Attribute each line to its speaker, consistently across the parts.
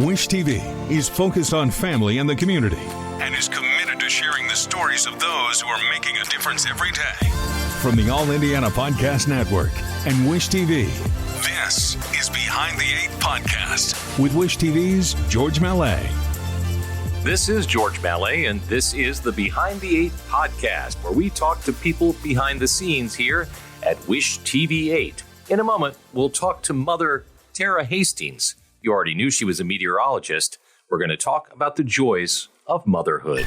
Speaker 1: Wish TV is focused on family and the community and is committed to sharing the stories of those who are making a difference every day. From the All Indiana Podcast Network and Wish TV, this is Behind the Eight Podcast with Wish TV's George Mallet.
Speaker 2: This is George Mallet, and this is the Behind the Eight Podcast, where we talk to people behind the scenes here at Wish TV 8. In a moment, we'll talk to Mother Tara Hastings. You already knew she was a meteorologist. We're going to talk about the joys of motherhood.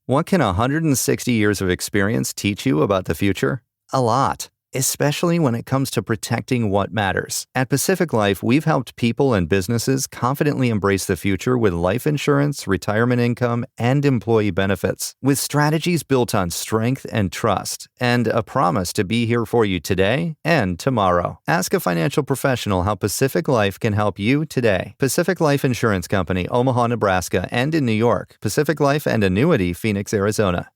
Speaker 3: What can 160 years of experience teach you about the future? A lot, especially when it comes to protecting what matters. At Pacific Life, we've helped people and businesses confidently embrace the future with life insurance, retirement income, and employee benefits. With strategies built on strength and trust, and a promise to be here for you today and tomorrow. Ask a financial professional how Pacific Life can help you today. Pacific Life Insurance Company, Omaha, Nebraska, and in New York. Pacific Life and Annuity, Phoenix, Arizona.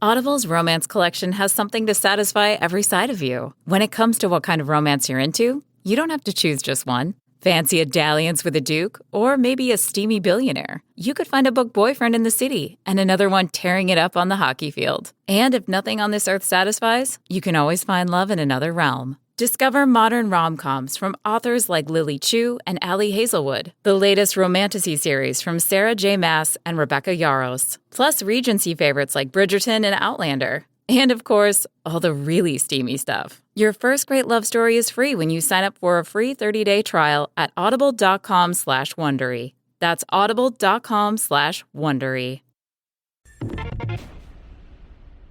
Speaker 4: Audible's romance collection has something to satisfy every side of you. When it comes to what kind of romance you're into, you don't have to choose just one. Fancy a dalliance with a duke, or maybe a steamy billionaire. You could find a book boyfriend in the city and another one tearing it up on the hockey field. And if nothing on this earth satisfies, you can always find love in another realm. Discover modern rom-coms from authors like Lily Chu and Allie Hazelwood, the latest romantasy series from Sarah J. Maas and Rebecca Yarros, plus Regency favorites like Bridgerton and Outlander. And of course, all the really steamy stuff. Your first great love story is free when you sign up for a free 30-day trial at audible.com/Wondery. That's audible.com/Wondery.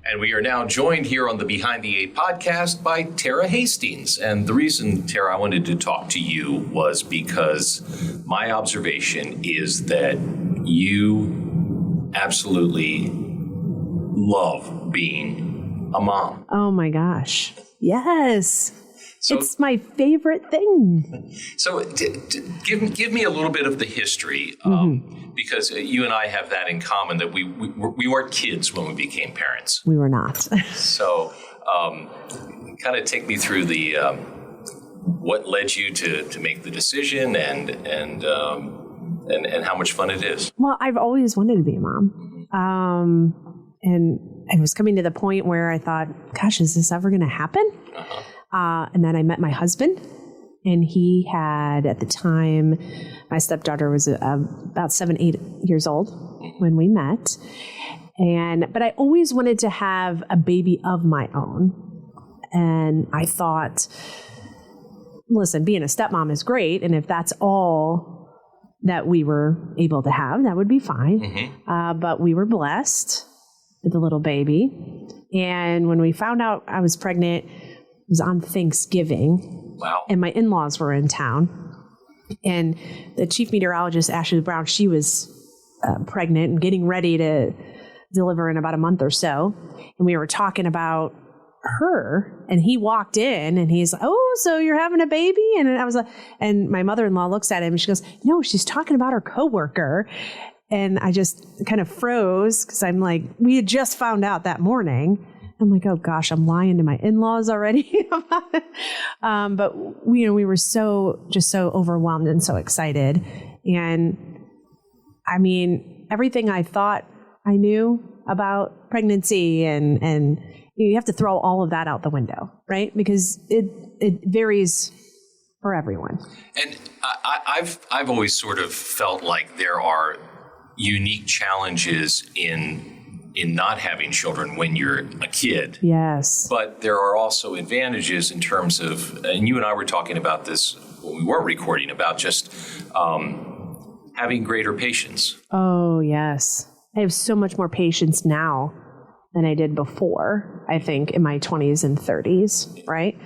Speaker 2: And we are now joined here on the Behind the Eight Podcast by Tara Hastings. And the reason, Tara, I wanted to talk to you was because my observation is that you absolutely love being a mom.
Speaker 5: Oh my gosh. Yes. So, it's my favorite thing.
Speaker 2: So give me a little bit of the history, because you and I have that in common, that we weren't kids when we became parents.
Speaker 5: We were not.
Speaker 2: So kind of take me through the what led you to make the decision and how much fun it is.
Speaker 5: Well, I've always wanted to be a mom. And I was coming to the point where I thought, gosh, is this ever going to happen? And then I met my husband, and he had, at the time, my stepdaughter was about 7-8 years old when we met. But I always wanted to have a baby of my own. And I thought, listen, being a stepmom is great. And if that's all that we were able to have, that would be fine. But we were blessed with a little baby. And when we found out I was pregnant, it was on Thanksgiving.
Speaker 2: Wow.
Speaker 5: And my in-laws were in town. And the chief meteorologist, Ashley Brown, she was pregnant and getting ready to deliver in about a month or so. And we were talking about her, and he walked in and he's like, "Oh, so you're having a baby?" And I was like, and my mother-in-law looks at him and she goes, "No, she's talking about her coworker." And I just kind of froze because I'm like, we had just found out that morning. I'm like, oh gosh, I'm lying to my in-laws already. But we were so overwhelmed and so excited. And I mean, everything I thought I knew about pregnancy and you have to throw all of that out the window, right? Because it varies for everyone.
Speaker 2: And I've always sort of felt like there are unique challenges in not having children when you're a kid.
Speaker 5: Yes.
Speaker 2: But there are also advantages in terms of, and you and I were talking about this when we weren't recording, about just having greater patience.
Speaker 5: Oh, yes. I have so much more patience now than I did before, I think, in my 20s and 30s, right?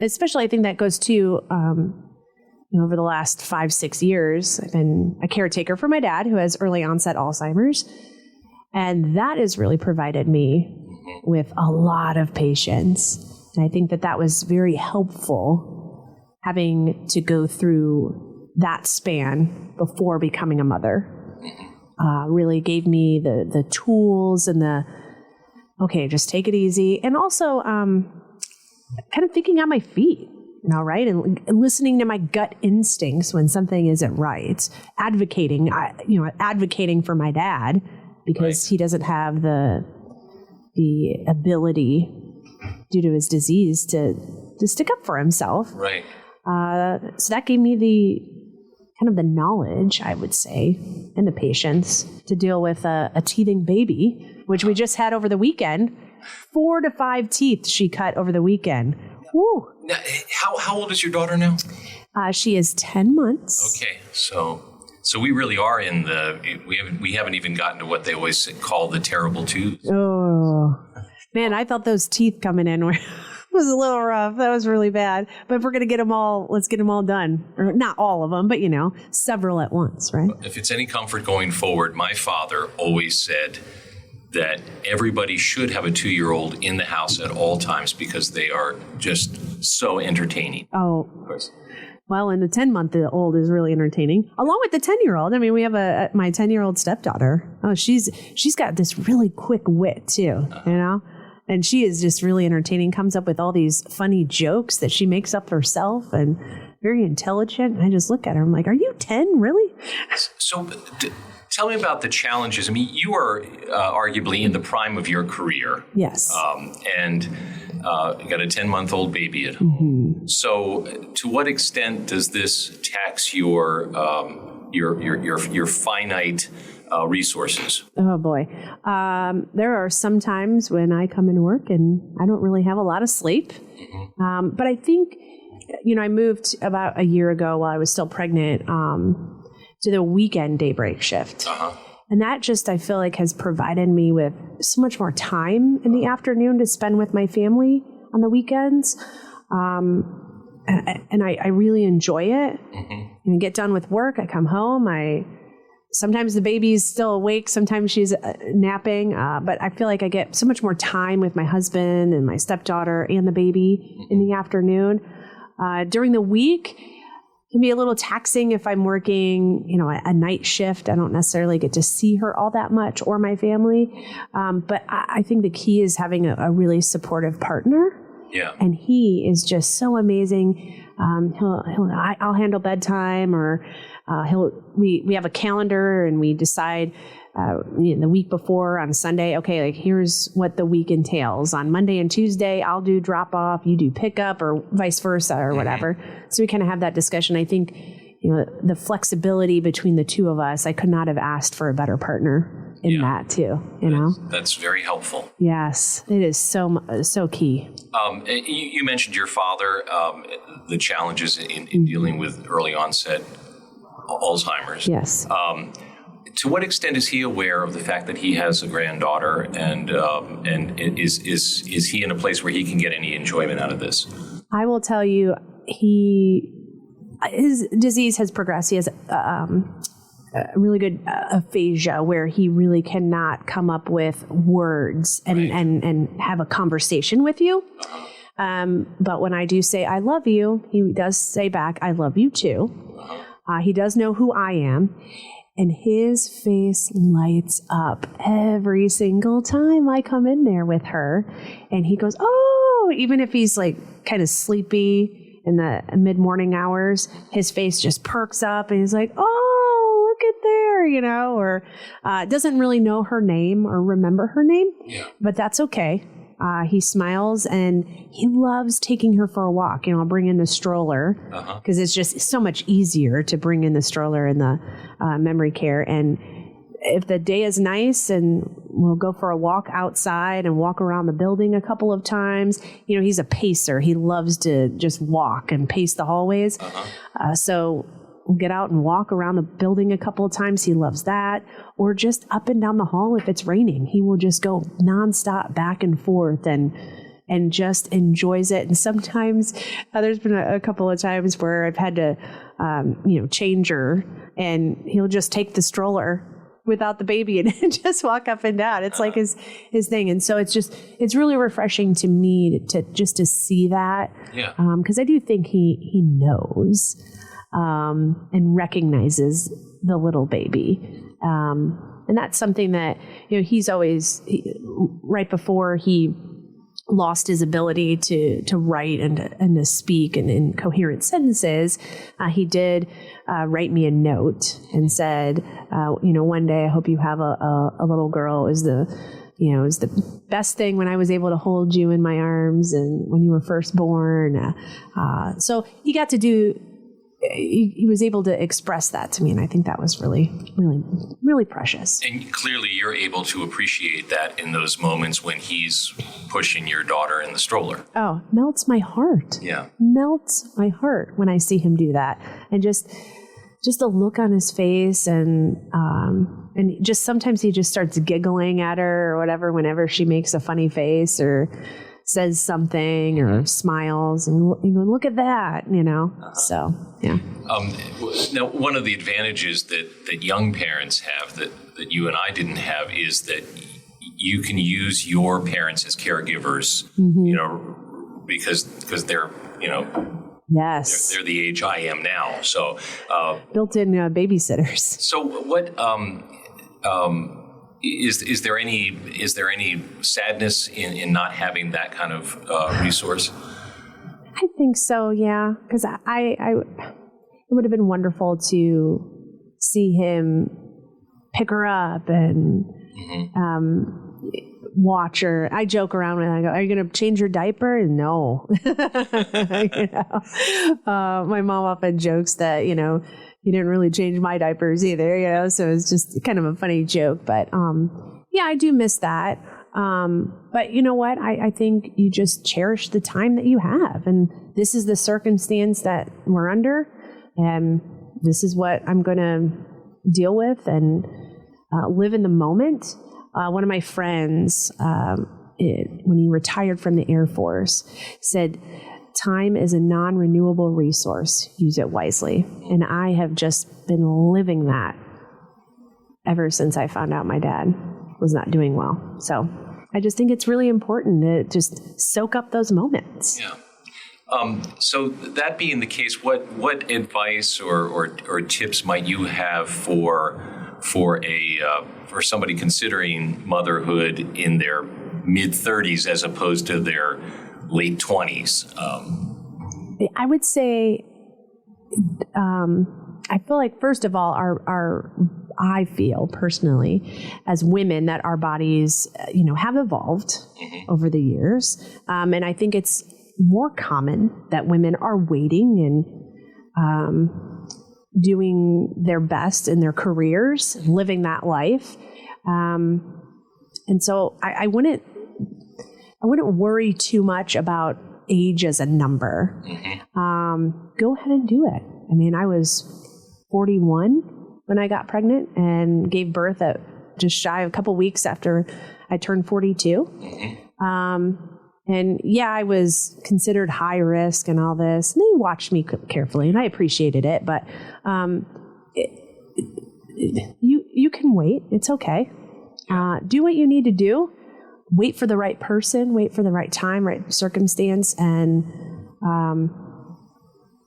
Speaker 5: Especially, I think that goes to, over the last 5-6 years, I've been a caretaker for my dad who has early-onset Alzheimer's. And that has really provided me with a lot of patience. And I think that was very helpful, having to go through that span before becoming a mother. Really gave me the tools and just take it easy. And also kind of thinking on my feet. right? And listening to my gut instincts when something isn't right, advocating for my dad because he doesn't have the ability due to his disease to stick up for himself.
Speaker 2: Right.
Speaker 5: So that gave me the knowledge, I would say, and the patience to deal with a teething baby, which we just had over the weekend. 4 to 5 teeth she cut over the weekend. Woo.
Speaker 2: Now, how old is your daughter now?
Speaker 5: She is 10 months.
Speaker 2: Okay, so we really are in we haven't even gotten to what they always call the terrible twos.
Speaker 5: Oh, man, I thought those teeth coming in was a little rough. That was really bad. But if we're going to get them all, let's get them all done. Or not all of them, but, several at once, right?
Speaker 2: If it's any comfort going forward, my father always said that everybody should have a 2-year-old in the house at all times because they are just so entertaining.
Speaker 5: Oh,
Speaker 2: of course.
Speaker 5: Well, and the 10-month-old is really entertaining, along with the 10-year-old. I mean, we have my 10-year-old stepdaughter. Oh, she's got this really quick wit too, and she is just really entertaining. Comes up with all these funny jokes that she makes up herself, and very intelligent. I just look at her. I'm like, "Are you 10, really?"
Speaker 2: So, tell me about the challenges. I mean, you are arguably in the prime of your career.
Speaker 5: Yes.
Speaker 2: And you got a 10-month-old baby at home. Mm-hmm. So, to what extent does this tax your finite resources?
Speaker 5: Oh boy. There are some times when I come into work and I don't really have a lot of sleep. Mm-hmm. But I think, I moved about a year ago while I was still pregnant to the weekend daybreak shift. Uh-huh. And that just, I feel like, has provided me with so much more time in the afternoon to spend with my family on the weekends. And I really enjoy it. Mm-hmm. And I get done with work, I come home, sometimes the baby's still awake, sometimes she's napping, but I feel like I get so much more time with my husband and my stepdaughter and the baby in the afternoon. During the week, it can be a little taxing if I'm working, a night shift. I don't necessarily get to see her all that much or my family. But I think the key is having a really supportive partner.
Speaker 2: Yeah.
Speaker 5: And he is just so amazing. I'll handle bedtime, or we have a calendar and we decide the week before on Sunday, okay, like here's what the week entails. On Monday and Tuesday, I'll do drop off, you do pickup, or vice versa, or whatever. So we kind of have that discussion. I think, the flexibility between the two of us, I could not have asked for a better partner in that too,
Speaker 2: That's very helpful.
Speaker 5: Yes, it is so key.
Speaker 2: You mentioned your father, the challenges in dealing with early onset Alzheimer's.
Speaker 5: Yes.
Speaker 2: To what extent is he aware of the fact that he has a granddaughter, and is he in a place where he can get any enjoyment out of this?
Speaker 5: I will tell you, his disease has progressed. He has a really good aphasia where he really cannot come up with words and have a conversation with you. But when I do say, I love you, he does say back, I love you too. He does know who I am. And his face lights up every single time I come in there with her. And he goes, oh, even if he's like kind of sleepy in the mid-morning hours, his face just perks up and he's like, oh, look at there, or doesn't really know her name or remember her name, but that's okay. He smiles and he loves taking her for a walk. I'll bring in the stroller because it's just so much easier to bring in the stroller in the memory care. And if the day is nice, and we'll go for a walk outside and walk around the building a couple of times. He's a pacer. He loves to just walk and pace the hallways. So we'll get out and walk around the building a couple of times. He loves that. Or just up and down the hall if it's raining. He will just go nonstop back and forth and just enjoys it. And sometimes there's been a couple of times where I've had to, change her, and he'll just take the stroller without the baby and just walk up and down. It's like his thing. And so it's really refreshing to me to see that. Yeah. Because I do think he knows and recognizes the little baby. And that's something that, he's always, right before he lost his ability to write and to speak and in coherent sentences, he did write me a note and said, one day I hope you have a little girl. Is the best thing when I was able to hold you in my arms and when you were first born. So he got to he was able to express that to me. And I think that was really, really, really precious.
Speaker 2: And clearly you're able to appreciate that in those moments when he's pushing your daughter in the stroller.
Speaker 5: Oh, melts my heart.
Speaker 2: Yeah.
Speaker 5: Melts my heart when I see him do that. And just the look on his face and just sometimes he just starts giggling at her or whatever whenever she makes a funny face or says something or smiles and you go, look at that, So, yeah.
Speaker 2: Now, one of the advantages that young parents have that you and I didn't have is that you can use your parents as caregivers, because they're,
Speaker 5: yes,
Speaker 2: they're the age I am now. So,
Speaker 5: built-in babysitters.
Speaker 2: So what, Is there any sadness in not having that kind of resource?
Speaker 5: I think so, yeah. Because it would have been wonderful to see him pick her up and watch her. I joke around when I go, "Are you going to change your diaper?" No. My mom often jokes that he didn't really change my diapers either, so it's just kind of a funny joke. But yeah, I do miss that. But you know what? I think you just cherish the time that you have. And this is the circumstance that we're under. And this is what I'm going to deal with and live in the moment. One of my friends, when he retired from the Air Force, said, "Time is a non-renewable resource. Use it wisely." And I have just been living that ever since I found out my dad was not doing well. So I just think it's really important to just soak up those moments.
Speaker 2: Yeah. So that being the case, what advice or tips might you have for somebody considering motherhood in their mid-30s as opposed to their late 20s?
Speaker 5: I would say, I feel like, first of all, I feel personally as women that our bodies, have evolved over the years. And I think it's more common that women are waiting and doing their best in their careers, living that life. And so I wouldn't worry too much about age as a number. Go ahead and do it. I mean, I was 41 when I got pregnant and gave birth at just shy of a couple weeks after I turned 42. And yeah, I was considered high risk and all this. And they watched me carefully, and I appreciated it. But you can wait. It's okay. Do what you need to do. Wait for the right person. Wait for the right time, right circumstance, and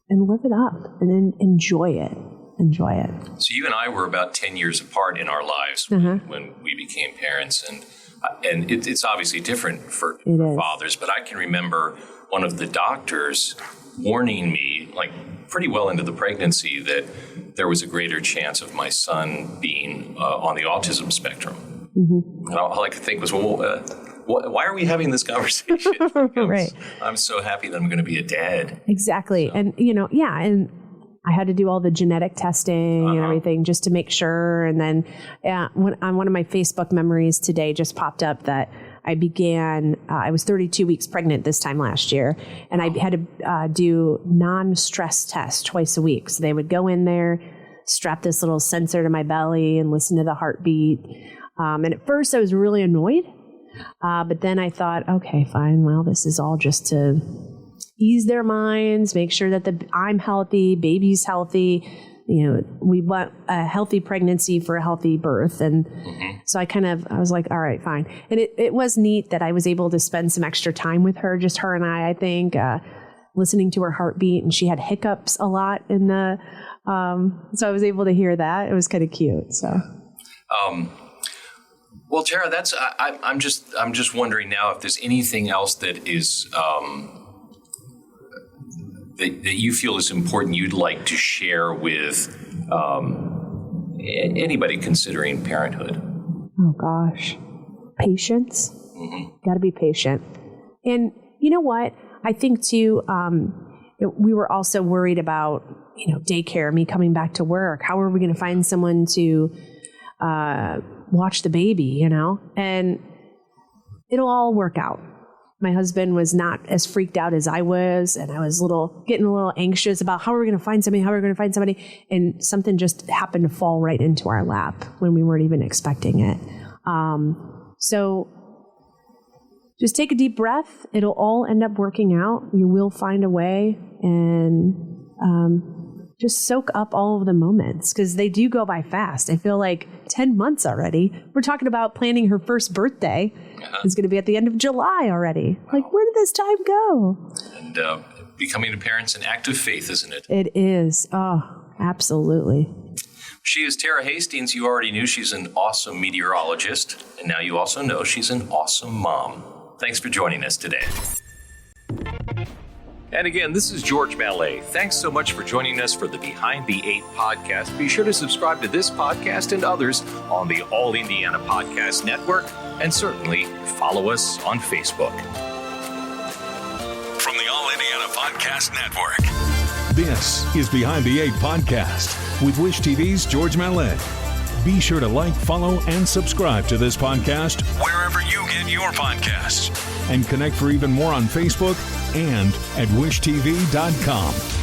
Speaker 5: live it up and enjoy it. Enjoy it.
Speaker 2: So you and I were about 10 years apart in our lives when we became parents, and it's obviously different for fathers, but I can remember one of the doctors warning me, like pretty well into the pregnancy, that there was a greater chance of my son being on the autism spectrum. And all I could think was, why are we having this conversation?
Speaker 5: Right.
Speaker 2: I'm so happy that I'm going to be a dad.
Speaker 5: Exactly. So. And, and I had to do all the genetic testing and everything just to make sure. And then on one of my Facebook memories today just popped up that I was 32 weeks pregnant this time last year, and I had to do non-stress tests twice a week. So they would go in there, strap this little sensor to my belly and listen to the heartbeat. And at first I was really annoyed, but then I thought, okay, fine. Well, this is all just to ease their minds, make sure that I'm healthy, baby's healthy. We want a healthy pregnancy for a healthy birth. And so I was like, all right, fine. And it was neat that I was able to spend some extra time with her, just her and I think, listening to her heartbeat. And she had hiccups a lot so I was able to hear that. It was kind of cute. So.
Speaker 2: Well, Tara, I'm just wondering now if there's anything else that is that you feel is important you'd like to share with anybody considering parenthood.
Speaker 5: Oh gosh, patience. Got to be patient. And you know what? I think too. We were also worried about daycare. Me coming back to work. How are we going to find someone to watch the baby, and it'll all work out. My husband was not as freaked out as I was, and I was getting a little anxious about how are we going to find somebody, and something just happened to fall right into our lap when we weren't even expecting it. So just take a deep breath. It'll all end up working out. You will find a way, and just soak up all of the moments because they do go by fast. I feel like 10 months already. We're talking about planning her first birthday. It's going to be at the end of July already. Like, where did this time go?
Speaker 2: And becoming a parent's an act of faith, isn't it?
Speaker 5: It is. Oh, absolutely.
Speaker 2: She is Tara Hastings. You already knew she's an awesome meteorologist, and now you also know she's an awesome mom. Thanks for joining us today. And again, this is George Mallet. Thanks so much for joining us for the Behind the 8 podcast. Be sure to subscribe to this podcast and others on the All Indiana Podcast Network, and certainly follow us on Facebook.
Speaker 1: From the All Indiana Podcast Network, this is Behind the 8 podcast with Wish TV's George Mallet. Be sure to like, follow, and subscribe to this podcast wherever you get your podcasts. And connect for even more on Facebook and at wishtv.com.